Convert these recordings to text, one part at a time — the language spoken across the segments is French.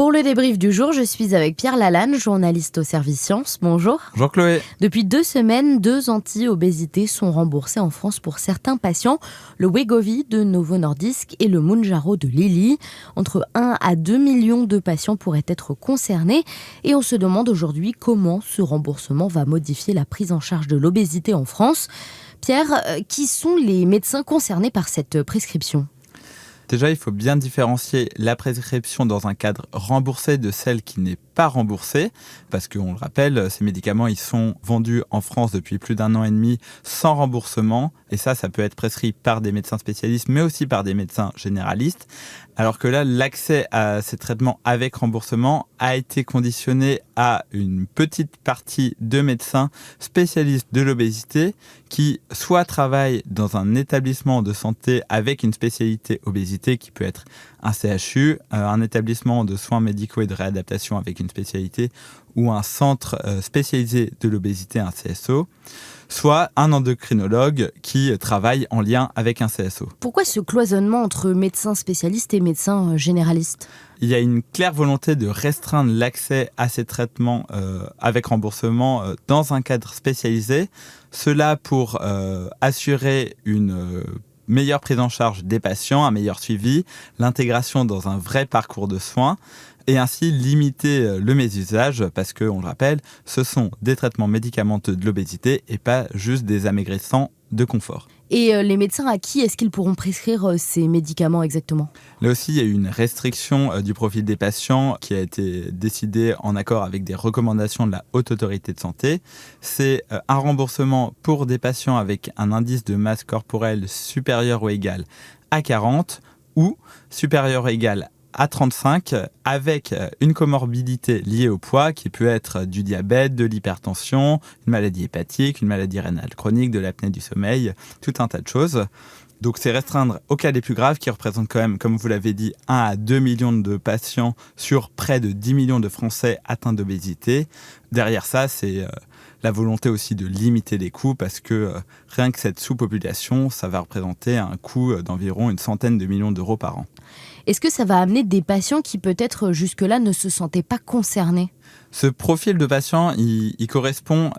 Pour le débrief du jour, je suis avec Pierre Lalanne, journaliste au service Sciences. Bonjour. Bonjour Chloé. Depuis 2 semaines, 2 anti-obésité sont remboursés en France pour certains patients. Le Wegovy de Novo Nordisk et le Mounjaro de Lilly. Entre 1 à 2 millions de patients pourraient être concernés. Et on se demande aujourd'hui comment ce remboursement va modifier la prise en charge de l'obésité en France. Pierre, qui sont les médecins concernés par cette prescription ? Déjà, il faut bien différencier la prescription dans un cadre remboursé de celle qui n'est pas remboursée, parce qu'on le rappelle, ces médicaments, ils sont vendus en France depuis plus d'1 an et demi sans remboursement, et ça peut être prescrit par des médecins spécialistes, mais aussi par des médecins généralistes, alors que là, l'accès à ces traitements avec remboursement a été conditionné à une petite partie de médecins spécialistes de l'obésité qui soit travaillent dans un établissement de santé avec une spécialité obésité qui peut être un CHU, un établissement de soins médicaux et de réadaptation avec une spécialité ou un centre spécialisé de l'obésité, un CSO, soit un endocrinologue qui travaille en lien avec un CSO. Pourquoi ce cloisonnement entre médecins spécialistes et médecins généralistes ? Il y a une claire volonté de restreindre l'accès à ces traitements avec remboursement dans un cadre spécialisé. Cela pour assurer une meilleure prise en charge des patients, un meilleur suivi, l'intégration dans un vrai parcours de soins et ainsi limiter le mésusage parce que, on le rappelle, ce sont des traitements médicamenteux de l'obésité et pas juste des amaigrissants de confort. Et les médecins, à qui est-ce qu'ils pourront prescrire ces médicaments exactement ? Là aussi, il y a eu une restriction du profil des patients qui a été décidée en accord avec des recommandations de la Haute Autorité de Santé. C'est un remboursement pour des patients avec un indice de masse corporelle supérieur ou égal à 40 ou supérieur ou égal à 35 avec une comorbidité liée au poids qui peut être du diabète, de l'hypertension, une maladie hépatique, une maladie rénale chronique, de l'apnée du sommeil, tout un tas de choses. Donc c'est restreindre aux cas les plus graves qui représentent quand même, comme vous l'avez dit, 1 à 2 millions de patients sur près de 10 millions de Français atteints d'obésité. Derrière ça, c'est la volonté aussi de limiter les coûts parce que rien que cette sous-population, ça va représenter un coût d'environ 100 millions d'euros par an. Est-ce que ça va amener des patients qui peut-être jusque-là ne se sentaient pas concernés ? Ce profil de patient, il correspond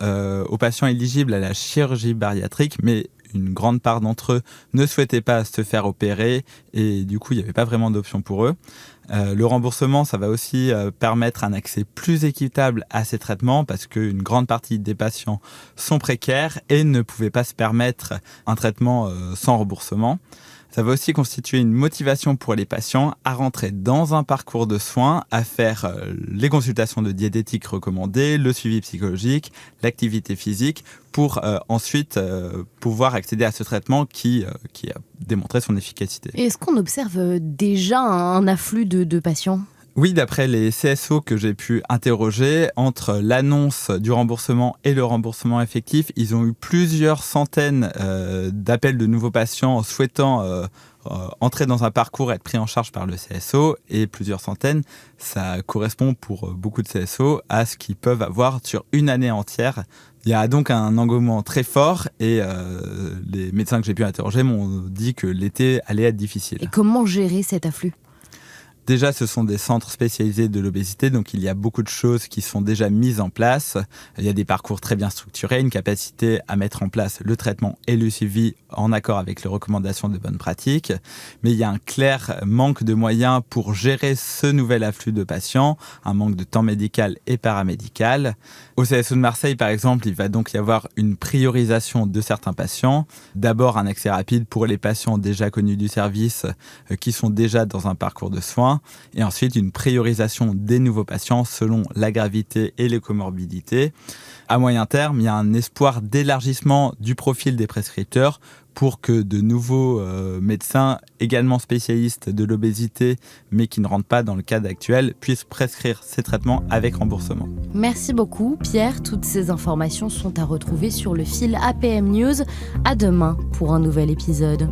aux patients éligibles à la chirurgie bariatrique, mais une grande part d'entre eux ne souhaitaient pas se faire opérer et du coup, il n'y avait pas vraiment d'option pour eux. Le remboursement, ça va aussi permettre un accès plus équitable à ces traitements parce qu'une grande partie des patients sont précaires et ne pouvaient pas se permettre un traitement sans remboursement. Ça va aussi constituer une motivation pour les patients à rentrer dans un parcours de soins, à faire les consultations de diététique recommandées, le suivi psychologique, l'activité physique, pour ensuite pouvoir accéder à ce traitement qui a démontré son efficacité. Et est-ce qu'on observe déjà un afflux de patients ? Oui, d'après les CSO que j'ai pu interroger, entre l'annonce du remboursement et le remboursement effectif, ils ont eu plusieurs centaines d'appels de nouveaux patients souhaitant entrer dans un parcours, être pris en charge par le CSO, et plusieurs centaines, ça correspond pour beaucoup de CSO à ce qu'ils peuvent avoir sur une année entière. Il y a donc un engouement très fort et les médecins que j'ai pu interroger m'ont dit que l'été allait être difficile. Et comment gérer cet afflux ? Déjà, ce sont des centres spécialisés de l'obésité, donc il y a beaucoup de choses qui sont déjà mises en place. Il y a des parcours très bien structurés, une capacité à mettre en place le traitement et le suivi en accord avec les recommandations de bonnes pratiques. Mais il y a un clair manque de moyens pour gérer ce nouvel afflux de patients, un manque de temps médical et paramédical. Au CSO de Marseille, par exemple, il va donc y avoir une priorisation de certains patients. D'abord, un accès rapide pour les patients déjà connus du service qui sont déjà dans un parcours de soins. Et ensuite, une priorisation des nouveaux patients selon la gravité et les comorbidités. À moyen terme, il y a un espoir d'élargissement du profil des prescripteurs pour que de nouveaux médecins, également spécialistes de l'obésité, mais qui ne rentrent pas dans le cadre actuel, puissent prescrire ces traitements avec remboursement. Merci beaucoup, Pierre. Toutes ces informations sont à retrouver sur le fil APM News. À demain pour un nouvel épisode.